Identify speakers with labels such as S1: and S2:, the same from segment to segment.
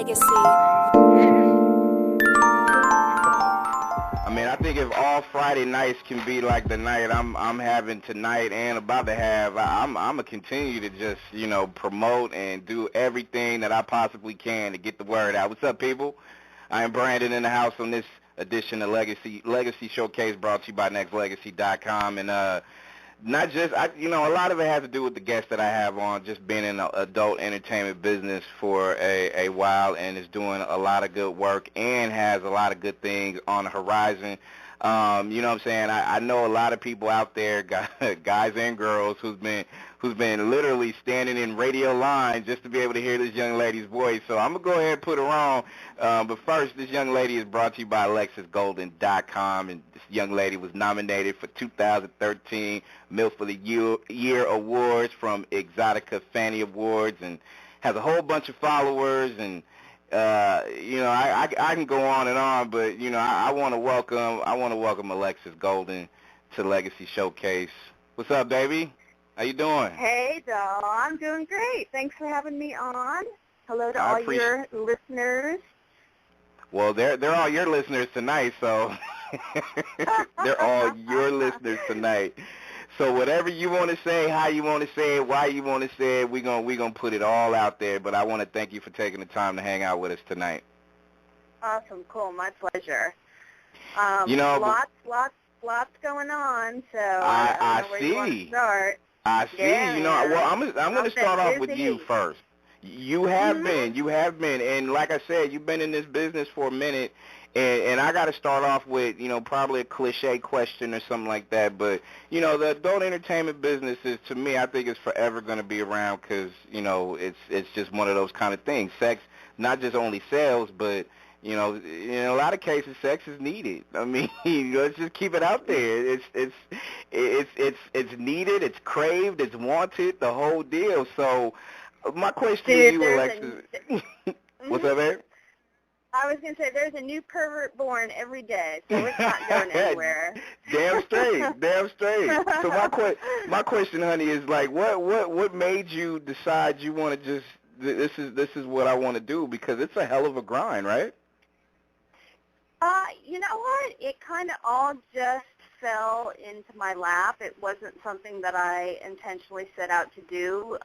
S1: Nexxlegacy.
S2: I mean, I think if all Friday nights can be like the night I'm having tonight and about to have, I'm gonna continue to just promote and do everything that I possibly can to get the word out. What's up, people? I am Brandon in the house on this edition of Legacy Showcase, brought to you by Nexxlegacy.com, and not just a lot of it has to do with the guests that I have on, just being in the adult entertainment business for a while, and is doing a lot of good work and has a lot of good things on the horizon. You know what I'm saying? I know a lot of people out there, guys and girls, who's been literally standing in radio lines just to be able to hear this young lady's voice. So I'm gonna go ahead and put her on. But first, this young lady is brought to you by AlexisGolden.com, and this young lady was nominated for 2013 MILF of the Year Awards from Exotica Fanny Awards, and has a whole bunch of followers. And I can go on, but I want to welcome Alexis Golden to Legacy Showcase. What's up, baby? How you doing?
S3: Hey, doll. I'm doing great. Thanks for having me on. Hello to all your listeners.
S2: Well, they're all your listeners tonight, so they're all your listeners tonight. So whatever you want to say, how you want to say it, why you want to say it, we're gonna put it all out there. But I want to thank you for taking the time to hang out with us tonight.
S3: Awesome, cool, my pleasure. Lots going on. So I don't know where you want to start.
S2: I see.
S3: Yeah,
S2: Well, I'm gonna start off with you first. You have been, and like I said, you've been in this business for a minute. And I got to start off with, probably a cliche question or something like that. But, the adult entertainment business is, to me, I think it's forever going to be around because, it's just one of those kind of things. Sex, not just only sells, but, in a lot of cases, sex is needed. I mean, let's just keep it out there. It's needed, it's craved, it's wanted, the whole deal. So my question to you, Alexis, what's up, man?
S3: I was going to say, there's a new pervert born every day, so it's not going anywhere.
S2: Damn straight. So my question, honey, is like, what made you decide you want to just this is what I want to do, because it's a hell of a grind, right?
S3: You know what? It kind of all just fell into my lap. It wasn't something that I intentionally set out to do.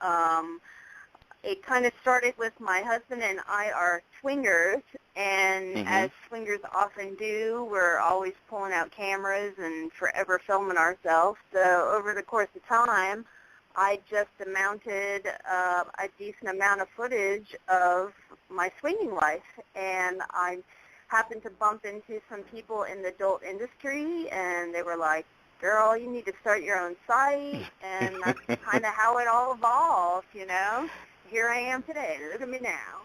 S3: It kind of started with my husband and I are swingers, and as swingers often do, we're always pulling out cameras and forever filming ourselves. So over the course of time, I just mounted a decent amount of footage of my swinging life, and I happened to bump into some people in the adult industry, and they were like, girl, you need to start your own site, and that's kind of how it all evolved, Here I am today. Look at me now.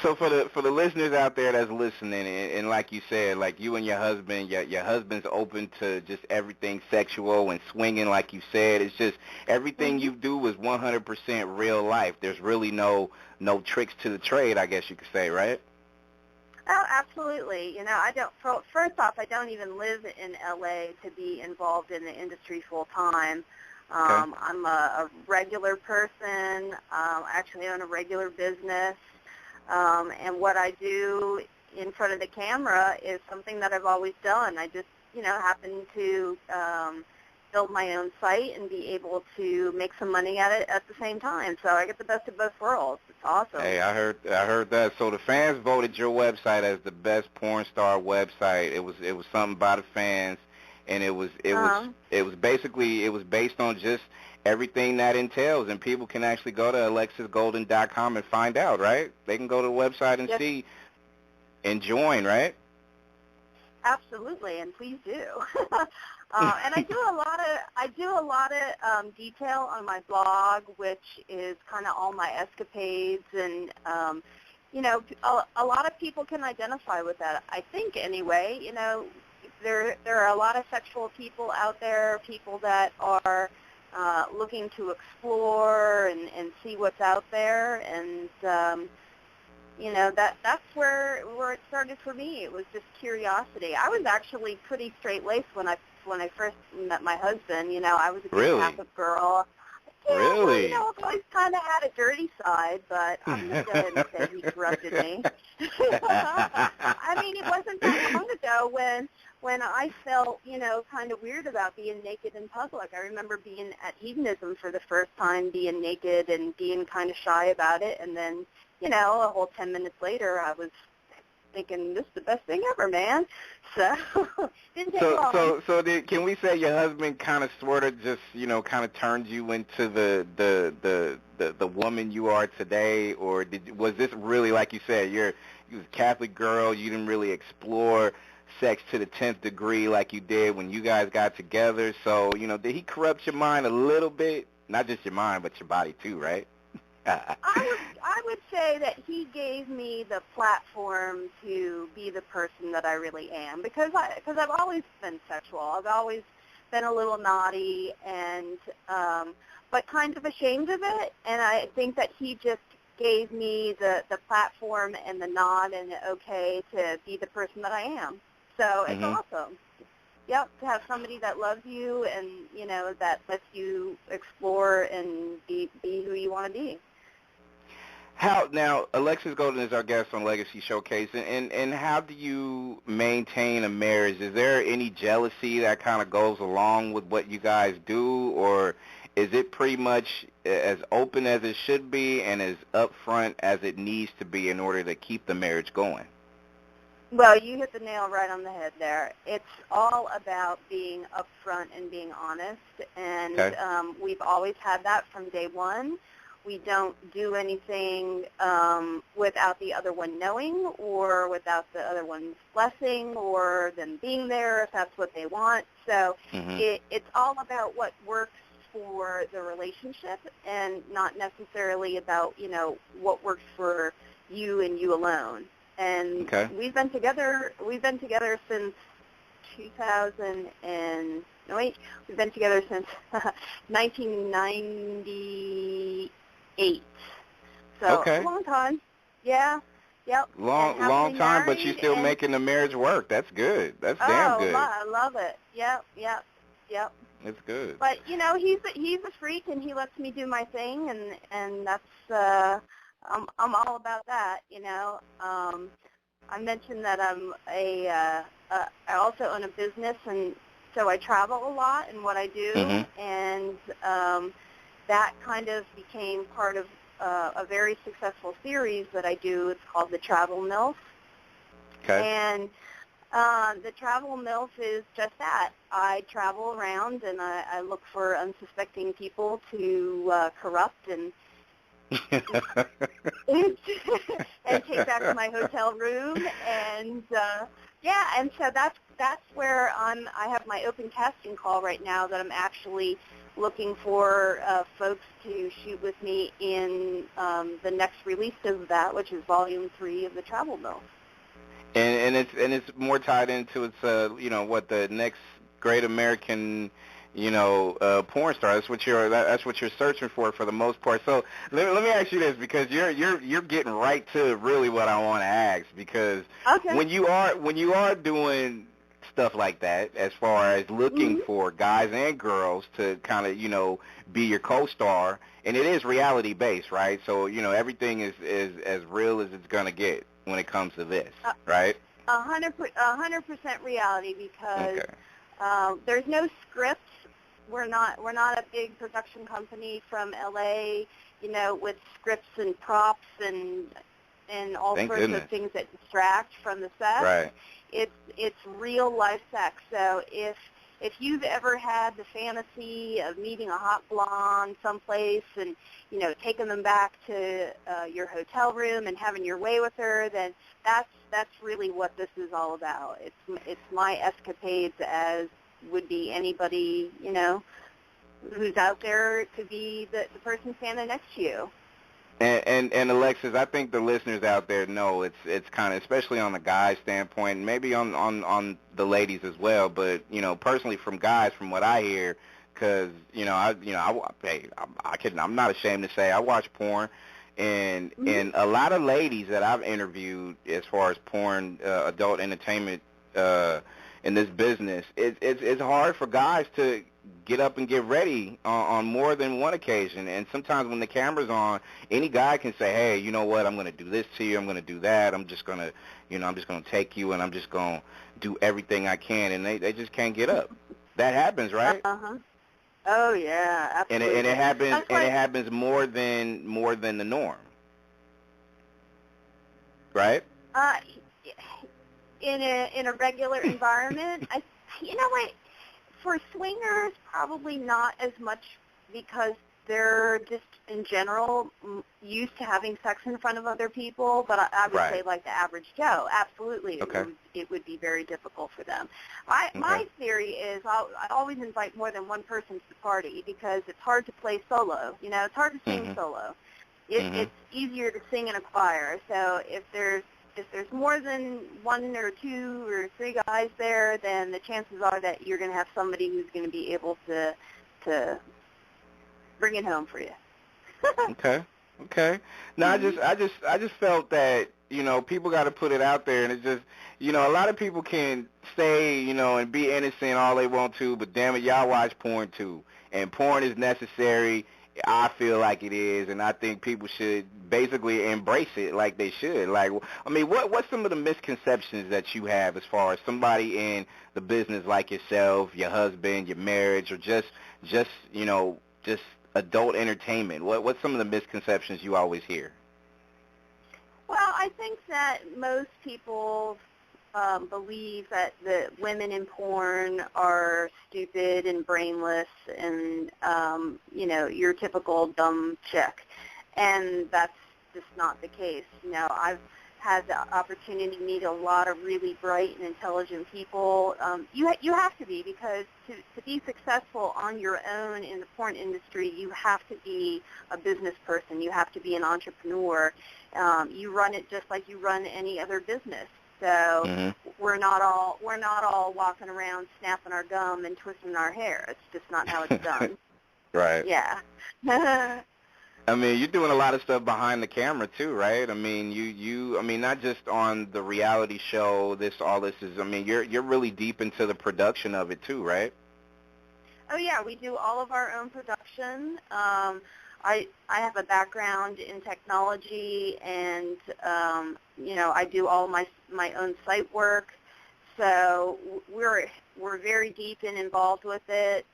S2: So for the listeners out there that's listening, and like you said, like you and your husband, your husband's open to just everything sexual and swinging, like you said. It's just everything you do is 100% real life. There's really no tricks to the trade, I guess you could say, right?
S3: Oh, absolutely. I don't. First off, I don't even live in LA to be involved in the industry full time. I'm a regular person. I actually own a regular business. And what I do in front of the camera is something that I've always done. I just, happen to build my own site and be able to make some money at it at the same time. So I get the best of both worlds. It's awesome.
S2: Hey, I heard that. So the fans voted your website as the best porn star website. It was something by the fans. And it was based on just everything that entails, and people can actually go to AlexisGolden.com and find out, right? They can go to the website and see and join, right?
S3: Absolutely, and please do. And I do a lot of detail on my blog, which is kind of all my escapades, and a lot of people can identify with that. I think anyway. There are a lot of sexual people out there, people that are looking to explore and see what's out there, and that's where it started for me. It was just curiosity. I was actually pretty straight-laced when I first met my husband. I was a good Catholic girl. Yeah, well,
S2: Really?
S3: I've always kind of had a dirty side, but I'm going to go ahead and say he corrupted me. I mean, it wasn't that long ago when I felt, kind of weird about being naked in public. I remember being at hedonism for the first time, being naked and being kind of shy about it, and then, a whole 10 minutes later, I was thinking, this is the best thing ever, man. So, didn't take long.
S2: Can we say your husband kind of sort of just, kind of turned you into the woman you are today, or was this really, like you said, you was a Catholic girl, you didn't really explore sex to the 10th degree like you did when you guys got together, so, did he corrupt your mind a little bit? Not just your mind, but your body too, right?
S3: I would say that he gave me the platform to be the person that I really am, because I've always been sexual. I've always been a little naughty and but kind of ashamed of it, and I think that he just gave me the platform and the nod and the okay to be the person that I am. So it's awesome. Yep, to have somebody that loves you and, that lets you explore and be who you want to be.
S2: Now, Alexis Golden is our guest on Legacy Showcase, and how do you maintain a marriage? Is there any jealousy that kind of goes along with what you guys do, or is it pretty much as open as it should be and as upfront as it needs to be in order to keep the marriage going?
S3: Well, you hit the nail right on the head there. It's all about being upfront and being honest, and we've always had that from day one. We don't do anything without the other one knowing or without the other one's blessing or them being there if that's what they want. So it's all about what works for the relationship and not necessarily about, what works for you and you alone. And we've been together since 2000 and we've been together since 1998. So a long time. Yeah. Yep.
S2: Long time, but you're still making the marriage work. That's good. That's damn good.
S3: I love it. Yep.
S2: It's good.
S3: But he's a freak, and he lets me do my thing, and that's I'm all about that. I mentioned that I also own a business, and so I travel a lot in what I do, and that kind of became part of a very successful series that I do. It's called The Travel MILF. And the Travel MILF is just that. I travel around, and I look for unsuspecting people to corrupt and and take back to my hotel room, and and so that's where I have my open casting call right now, that I'm actually looking for folks to shoot with me in the next release of that, which is Volume 3 of the Travel MILF.
S2: And it's more tied into its the next great American porn star. That's what you're searching for the most part. So let me ask you this, because you're getting right to really what I want to ask, because when you are doing stuff like that, as far as looking for guys and girls to kind of be your co-star, and it is reality based, right? So everything is as real as it's gonna get when it comes to this, right?
S3: 100% reality, because there's no script. We're not a big production company from LA, with scripts and props and all sorts of things that distract from the set.
S2: Right.
S3: It's real life sex. So if you've ever had the fantasy of meeting a hot blonde someplace and taking them back to your hotel room and having your way with her, then that's really what this is all about. It's my escapades, as would be anybody, who's out there to be the person standing next to you.
S2: And Alexis, I think the listeners out there know it's kind of, especially on the guy standpoint, and maybe on the ladies as well, but personally from guys, from what I hear, because I'm not ashamed to say I watch porn, and a lot of ladies that I've interviewed as far as porn, adult entertainment in this business, it's hard for guys to get up and get ready on more than one occasion. And sometimes when the camera's on, any guy can say, hey, you know what, I'm going to do this to you, I'm going to do that, I'm just going to, I'm just going to take you, and I'm just going to do everything I can, and they just can't get up. That happens, right?
S3: Uh-huh. Oh, yeah, absolutely.
S2: And it happens more than the norm, right?
S3: In a regular environment, you know what? For swingers, probably not as much, because they're just in general used to having sex in front of other people. But I would say, like the average Joe, absolutely, it would be very difficult for them. My theory is I always invite more than one person to the party, because it's hard to play solo. It's hard to sing solo. It's easier to sing in a choir. So if there's more than one or two or three guys there, then the chances are that you're going to have somebody who's going to be able to bring it home for you. Okay. Now, I just felt that, people got to put it out there, and it's just, a lot of people can say, and be innocent all they want to, but damn it, y'all watch porn too. And porn is necessary. I feel like it is, and I think people should basically embrace it like they should. Like, I mean, what's some of the misconceptions that you have as far as somebody in the business like yourself, your husband, your marriage, or just adult entertainment? What's some of the misconceptions you always hear? Well, I think that most people believe that the women in porn are stupid and brainless and, your typical dumb chick. And that's just not the case. I've had the opportunity to meet a lot of really bright and intelligent people. You have to be, because to be successful on your own in the porn industry, you have to be a business person. You have to be an entrepreneur. You run it just like you run any other business. So we're not all walking around snapping our gum and twisting our hair. It's just not how it's done.
S2: Right.
S3: Yeah.
S2: I mean, you're doing a lot of stuff behind the camera too, right? I mean, I mean, not just on the reality show. I mean, you're really deep into the production of it too, right?
S3: Oh yeah, we do all of our own production. I have a background in technology, and I do all my own site work. So we're very deep and involved with it.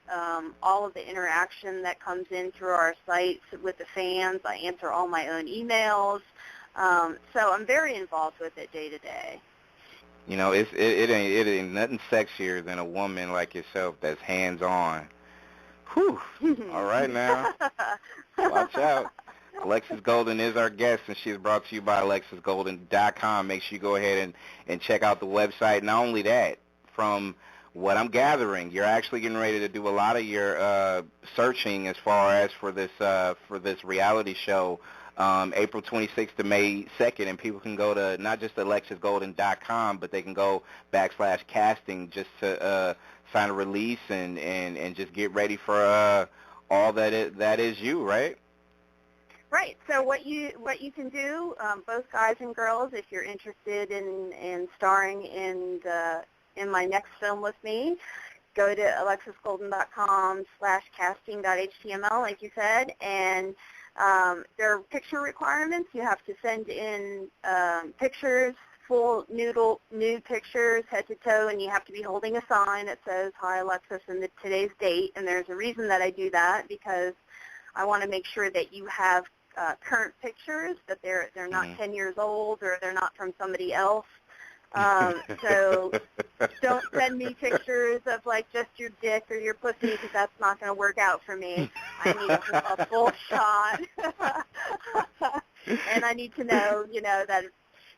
S3: All of the interaction that comes in through our sites with the fans, I answer all my own emails. So I'm very involved with it day to day.
S2: It ain't nothing sexier than a woman like yourself that's hands on. Whew. All right now. Watch out. Alexis Golden is our guest, and she is brought to you by AlexisGolden.com. Make sure you go ahead and check out the website. Not only that, from what I'm gathering, you're actually getting ready to do a lot of your searching as far as for this reality show, April 26th to May 2nd, and people can go to not just AlexisGolden.com, but they can go /casting just to sign a release and just get ready for all that is you, right?
S3: Right. So what you can do, both guys and girls, if you're interested in starring in my next film with me, go to alexisgolden.com/casting.html, like you said, and there are picture requirements. You have to send in pictures, full nude pictures, head to toe, and you have to be holding a sign that says, "Hi, Alexis," and today's date. And there's a reason that I do that, because I want to make sure that you have current pictures, that they're not 10 years old, or they're not from somebody else. So don't send me pictures of like just your dick or your pussy, because that's not going to work out for me. I need a full shot. And I need to know, that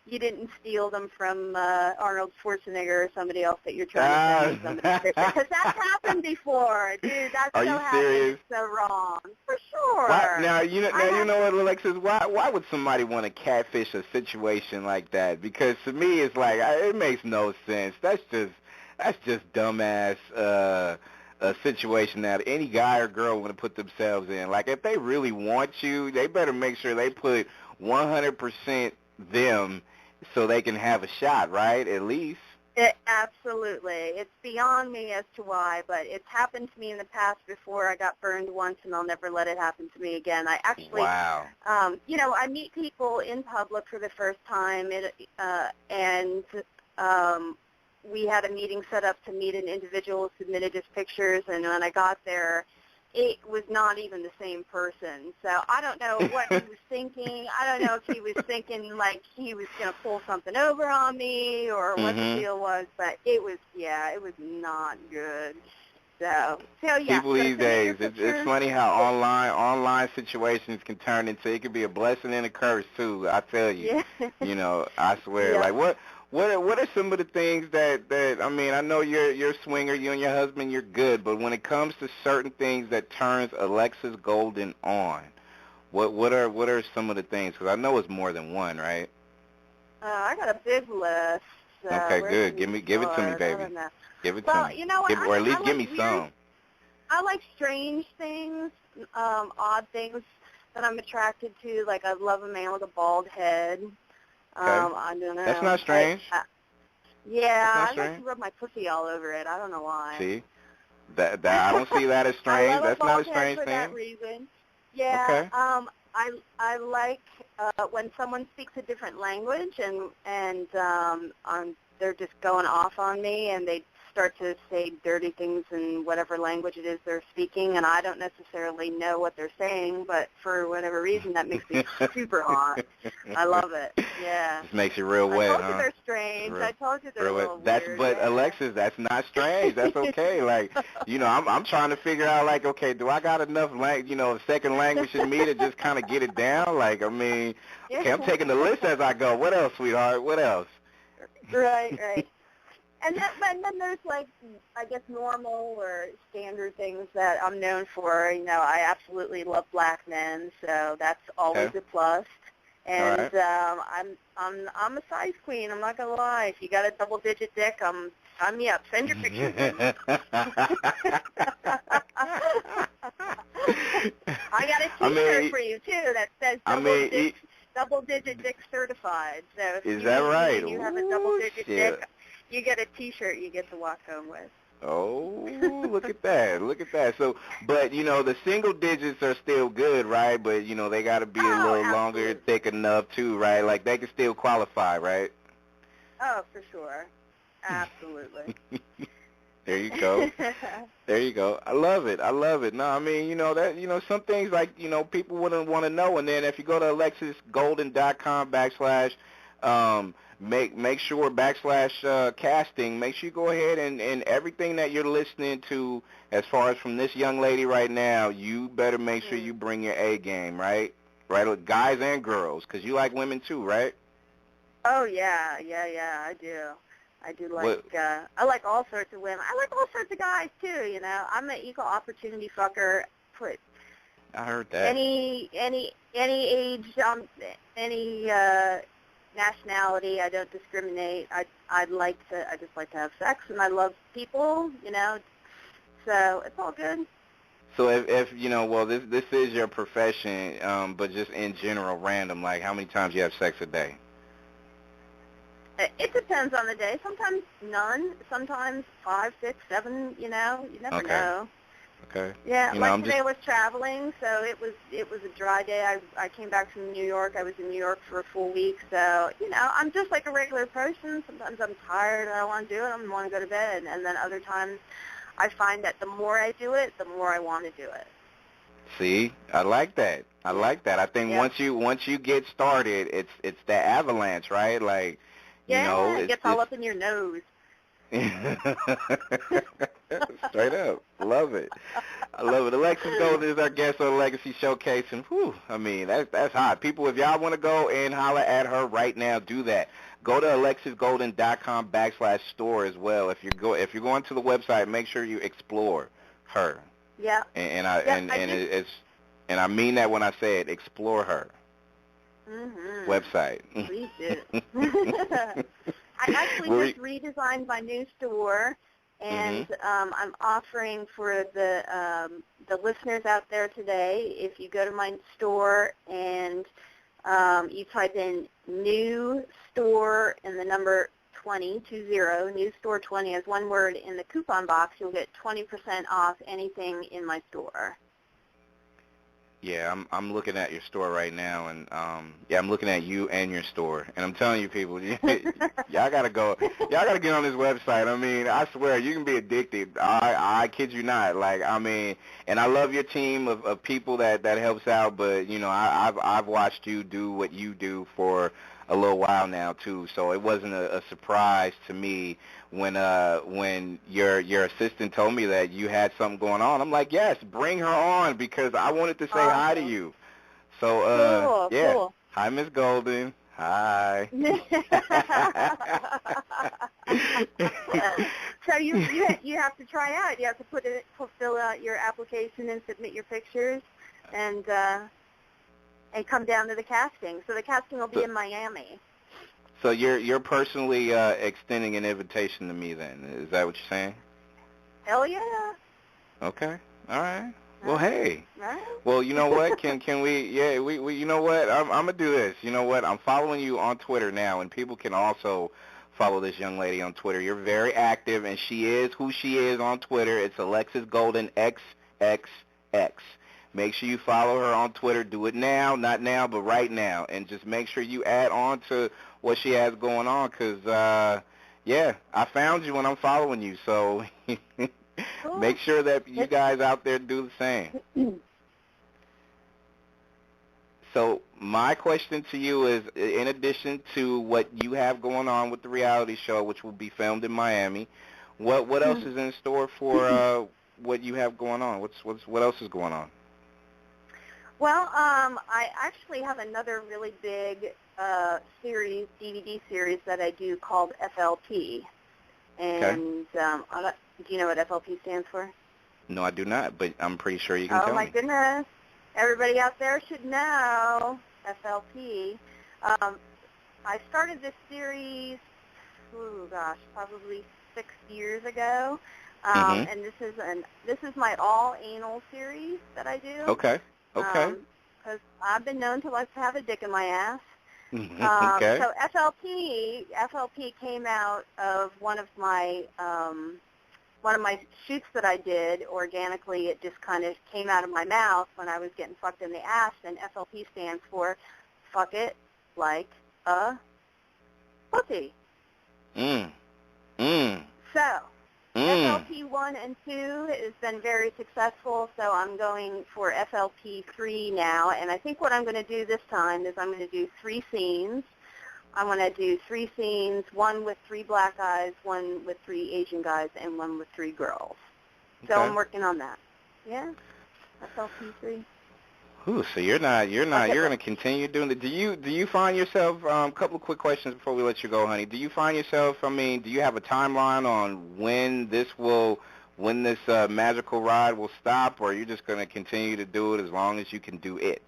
S3: you didn't steal them from Arnold Schwarzenegger or somebody else that you're trying to send me somebody's picture. Because that's happened before, dude. That's
S2: Are
S3: so
S2: you
S3: happened.
S2: serious?
S3: So wrong. For sure.
S2: Now you know what, Alexis? Why would somebody want to catfish a situation like that? Because to me, it's like it makes no sense. That's just dumbass. A situation that any guy or girl want to put themselves in. Like, if they really want you, they better make sure they put 100% them so they can have a shot, right? At least.
S3: Absolutely. It's beyond me as to why, but it's happened to me in the past before. I got burned once, and I'll never let it happen to me again. I actually,
S2: Wow.
S3: I meet people in public for the first time, and we had a meeting set up to meet an individual who submitted his pictures, and when I got there, it was not even the same person. So I don't know what he was thinking. I don't know if he was thinking like he was going to pull something over on me or what the deal was, but it was not good. So yeah.
S2: People these days, it's funny how online situations can turn into, it could be a blessing and a curse too. I tell you, I swear.
S3: Yeah.
S2: Like what are some of the things that I mean, I know you're a swinger, you and your husband, you're good, but when it comes to certain things that turns Alexis Golden on, what are some of the things? Because I know it's more than one, right?
S3: I got a big list.
S2: Okay, good. Give it to me, baby. Give it to me.
S3: Well, you know what?
S2: Or at least give me some.
S3: I like strange things, odd things that I'm attracted to. Like I love a man with a bald head.
S2: Okay.
S3: I don't know.
S2: That's not strange.
S3: I like to rub my pussy all over it. I don't know why.
S2: See, that I don't see that as strange. That's not a strange
S3: for
S2: thing.
S3: That reason. Yeah.
S2: Okay.
S3: I like when someone speaks a different language and they're just going off on me and they start to say dirty things in whatever language it is they're speaking, and I don't necessarily know what they're saying, but for whatever reason that makes me super hot. I love it. Yeah.
S2: Just makes you real wet,
S3: I told you they're strange. I told you they're a little weird.
S2: But yeah. Alexis, that's not strange. That's okay. Like, I'm trying to figure out, like, okay, do I got enough second language in me to just kind of get it down? Like, I mean, okay, I'm taking the list as I go. What else, sweetheart? What else?
S3: Right. And then there's, like, I guess normal or standard things that I'm known for. I absolutely love black men, so that's always a plus. And I'm a size queen. I'm not gonna lie. If you got a double-digit dick, sign me up. Send your pictures in. I got a T-shirt for you too that says double-digit dick certified. So if you have a double-digit dick, you get a T-shirt you get to walk home with.
S2: Oh, look at that. Look at that. So, but, the single digits are still good, right? But, they got to be a little longer, thick enough, too, right? Like, they can still qualify, right?
S3: Oh, for sure. Absolutely.
S2: There you go. There you go. I love it. No, I mean, some things like, people wouldn't want to know. And then if you go to alexisgolden.com make sure /casting, make sure you go ahead and everything that you're listening to as far as from this young lady right now, you better make sure you bring your A game, right? Right, guys and girls, because you like women too, right?
S3: Oh, yeah, I do. I do like, I like all sorts of women. I like all sorts of guys too, I'm an equal opportunity fucker.
S2: I heard that.
S3: Any age, any nationality, I don't discriminate. I just like to have sex, and I love people, so it's all good.
S2: So if this is your profession, but just in general, random, like how many times you have sex a day?
S3: It depends on the day. Sometimes none. Sometimes 5, 6, 7. You never know.
S2: Okay.
S3: Yeah, today I was traveling, so it was a dry day. I came back from New York. I was in New York for a full week, so I'm just like a regular person. Sometimes I'm tired and I don't want to do it. I want to go to bed, and then other times I find that the more I do it, the more I want to do it.
S2: See, I like that. I think once you get started, it's the avalanche, right? Like,
S3: it gets all up in your nose.
S2: Straight up. Love it. I love it. Alexis Golden is our guest on Legacy Showcase, and I mean, that's hot. People, if y'all want to go and holler at her right now, do that. Go to alexisgolden.com /store as well. If you're going to the website, make sure you explore her.
S3: Yeah.
S2: And I mean that when I say it, explore her.
S3: Mm-hmm.
S2: Website.
S3: Please do. I actually just redesigned my new store, and I'm offering for the listeners out there today, if you go to my store and you type in new store and the number 20, new store 20 as one word in the coupon box, you'll get 20% off anything in my store.
S2: Yeah, I'm looking at your store right now, and yeah, I'm looking at you and your store, and I'm telling you, people, y'all gotta go, y'all gotta get on this website. I mean, I swear, you can be addicted. I kid you not. Like, I mean, and I love your team of people that helps out, but you know, I've watched you do what you do for a little while now too, so it wasn't a surprise to me when your assistant told me that you had something going on. I'm like, yes, bring her on, because I wanted to say hi to you. So yeah,
S3: cool.
S2: Hi, Miss Golden. Hi.
S3: So you have to try out. You have to fill out your application and submit your pictures, and come down to the casting. So the casting will be in Miami.
S2: So you're personally extending an invitation to me then? Is that what you're saying?
S3: Hell yeah.
S2: Okay. All right. Well, hey.
S3: Right.
S2: Well, you know what? Can we? Yeah, we. You know what? I'm gonna do this. You know what? I'm following you on Twitter now, and people can also follow this young lady on Twitter. You're very active, and she is who she is on Twitter. It's Alexis Golden XXX. Make sure you follow her on Twitter. Do it now, not now, but right now, and just make sure you add on to what she has going on, because yeah, I found you when I'm following you, so
S3: Cool.
S2: make sure that you guys out there do the same. So my question to you is, in addition to what you have going on with the reality show, which will be filmed in Miami, what else is in store for what you have going on? What else is going on?
S3: Well, I actually have another really big DVD series that I do called FLP. And do you know what FLP stands for?
S2: No, I do not, but I'm pretty sure you can tell me.
S3: Oh, my goodness. Everybody out there should know FLP. I started this series, probably 6 years ago. And this is my all anal series that I do.
S2: Okay.
S3: Because I've been known to like to have a dick in my ass.
S2: Okay.
S3: So FLP came out of one of my shoots that I did organically. It just kind of came out of my mouth when I was getting fucked in the ass, and FLP stands for fuck it like a pussy. So FLP 1 and 2 has been very successful, so I'm going for FLP 3 now, and I think what I'm going to do this time is I'm going to do 3 scenes. I'm going to do 3 scenes, 1 with 3 black guys, 1 with 3 Asian guys, and 1 with 3 girls. So I'm working on that. Yeah, FLP 3.
S2: Ooh, so you're going to continue doing it. Do you find yourself, a couple of quick questions before we let you go, honey. Do you find yourself, do you have a timeline on when this magical ride will stop, or are you just going to continue to do it as long as you can do it?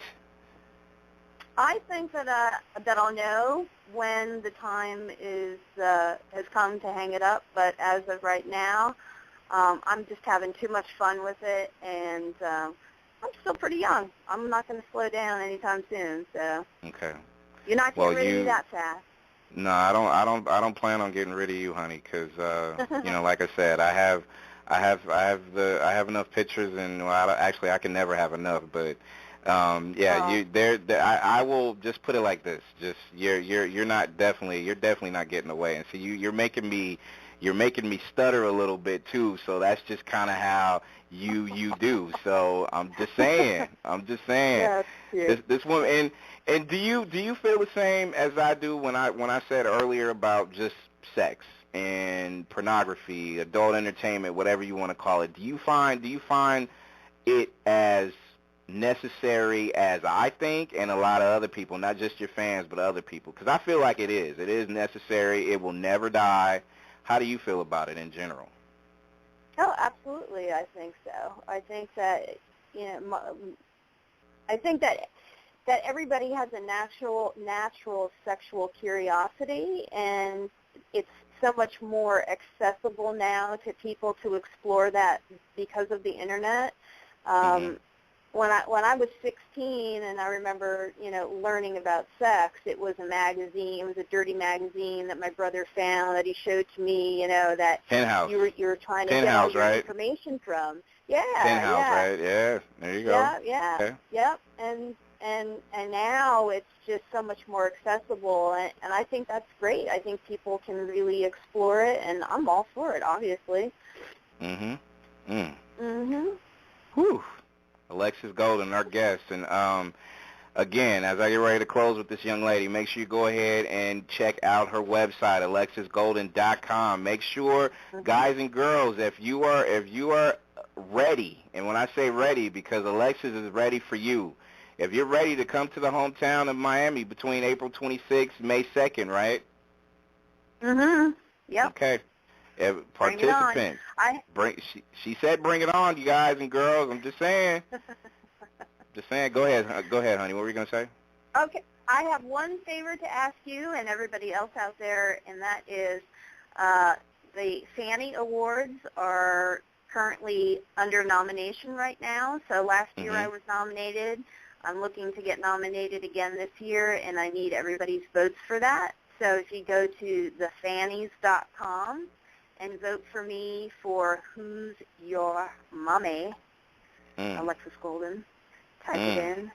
S3: I think that I'll know when the time has come to hang it up, but as of right now, I'm just having too much fun with it, and I'm still pretty young. I'm not going to slow down anytime soon. So
S2: okay,
S3: you're not getting rid of me that fast.
S2: No, I don't plan on getting rid of you, honey, because like I said, I have enough pictures, and I can never have enough. But I will just put it like this: just you're definitely not getting away, and so you're making me stutter a little bit too. So that's just kind of how you do. So I'm just saying.
S3: Yeah,
S2: this woman, and do you feel the same as I do when I said earlier about just sex and pornography, adult entertainment, whatever you want to call it? Do you find it as necessary as I think, and a lot of other people, not just your fans, but other people? Because I feel like it is necessary. It will never die. How do you feel about it in general?
S3: Oh, absolutely. I think so. I think that that everybody has a natural sexual curiosity, and it's so much more accessible now to people to explore that because of the internet. when I was 16, and I remember, learning about sex, it was a magazine. It was a dirty magazine that my brother found that he showed to me. That
S2: Penthouse.
S3: you were trying to get all
S2: Penthouse,
S3: your
S2: right?
S3: information from. Yeah,
S2: Penthouse,
S3: yeah.
S2: right? Yeah. There you go.
S3: Yeah.
S2: Okay.
S3: Yep. And now it's just so much more accessible, and I think that's great. I think people can really explore it, and I'm all for it, obviously.
S2: Mhm. Mm.
S3: Mhm.
S2: Whew. Alexis Golden, our guest, and again, as I get ready to close with this young lady, make sure you go ahead and check out her website, alexisgolden.com. Make sure, guys and girls, if you are ready, and when I say ready, because Alexis is ready for you. If you're ready to come to the hometown of Miami between April 26th and May 2nd, right?
S3: Mhm. Yep.
S2: Okay.
S3: Participants.
S2: She said bring it on, you guys and girls. I'm just saying. Just saying. Go ahead, honey. What were you going to say?
S3: Okay. I have one favor to ask you and everybody else out there, and that is the Fanny Awards are currently under nomination right now. So last year I was nominated. I'm looking to get nominated again this year, and I need everybody's votes for that. So if you go to thefannies.com and vote for me for Who's Your Mommy, Alexis Golden, type it in.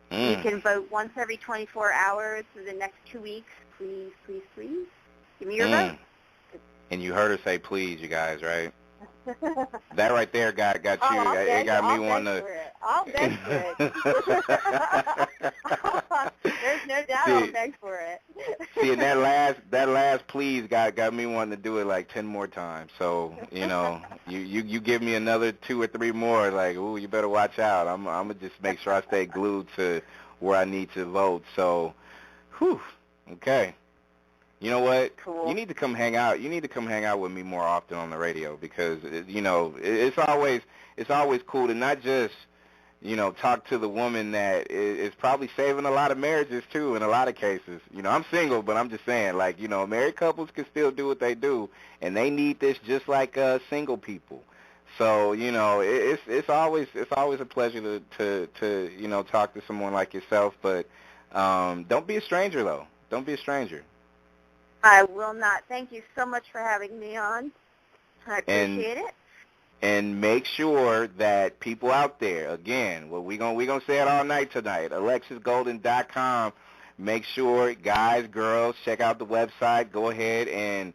S3: You can vote once every 24 hours for the next 2 weeks. Please, please, please. Give me your vote.
S2: And you heard her say please, you guys, right? That right there got you. It got me wanting to.
S3: I'll beg for it. There's no doubt I'll beg for it.
S2: See, and that last please got me wanting to do it like 10 more times. So, you give me another 2 or 3 more, like, ooh, you better watch out. I'm gonna just make sure I stay glued to where I need to vote. So, whew, okay. You know what?
S3: Cool.
S2: You need to come hang out. You need to come hang out with me more often on the radio because it's always cool to not just talk to the woman that is probably saving a lot of marriages too in a lot of cases. I'm single, but I'm just saying, like, married couples can still do what they do, and they need this just like single people. So it's always a pleasure to talk to someone like yourself. But don't be a stranger though. Don't be a stranger.
S3: I will not. Thank you so much for having me on. I appreciate it.
S2: And make sure that people out there, again, we gonna say it all night tonight, alexisgolden.com. Make sure, guys, girls, check out the website. Go ahead and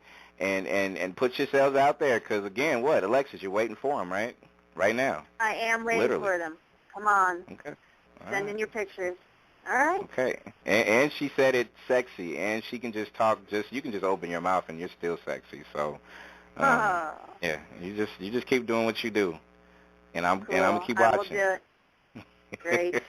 S2: put yourselves out there because, again, what? Alexis, you're waiting for them, right? Right now.
S3: I am waiting for them. Come on.
S2: Okay.
S3: Send in your pictures. All right.
S2: Okay. And she said it's sexy, and she can just talk. You can just open your mouth, and you're still sexy. So, yeah, you just keep doing what you do, and I'm gonna keep watching.
S3: I will do it. Great.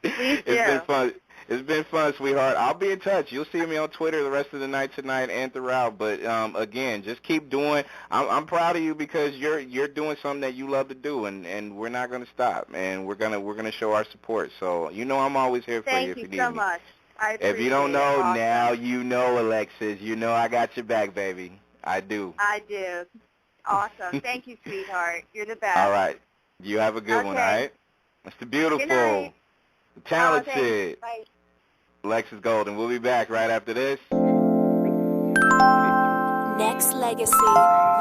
S3: Please do.
S2: It's been fun. It's been fun, sweetheart. I'll be in touch. You'll see me on Twitter the rest of the night tonight and throughout. But again, just keep doing. I'm proud of you because you're doing something that you love to do, and we're not going to stop, and we're gonna show our support. So I'm always here for you if you need me.
S3: Thank you so much. I appreciate it.
S2: If you don't know,
S3: awesome.
S2: now you know, Alexis. I got your back, baby. I do.
S3: I do. Awesome. Thank you, sweetheart. You're the best.
S2: All right. You have a good one, all right? Mr. Beautiful.
S3: Good night.
S2: The talented.
S3: Bye.
S2: Alexis Golden. We'll be back right after this.
S1: Nexxlegacy.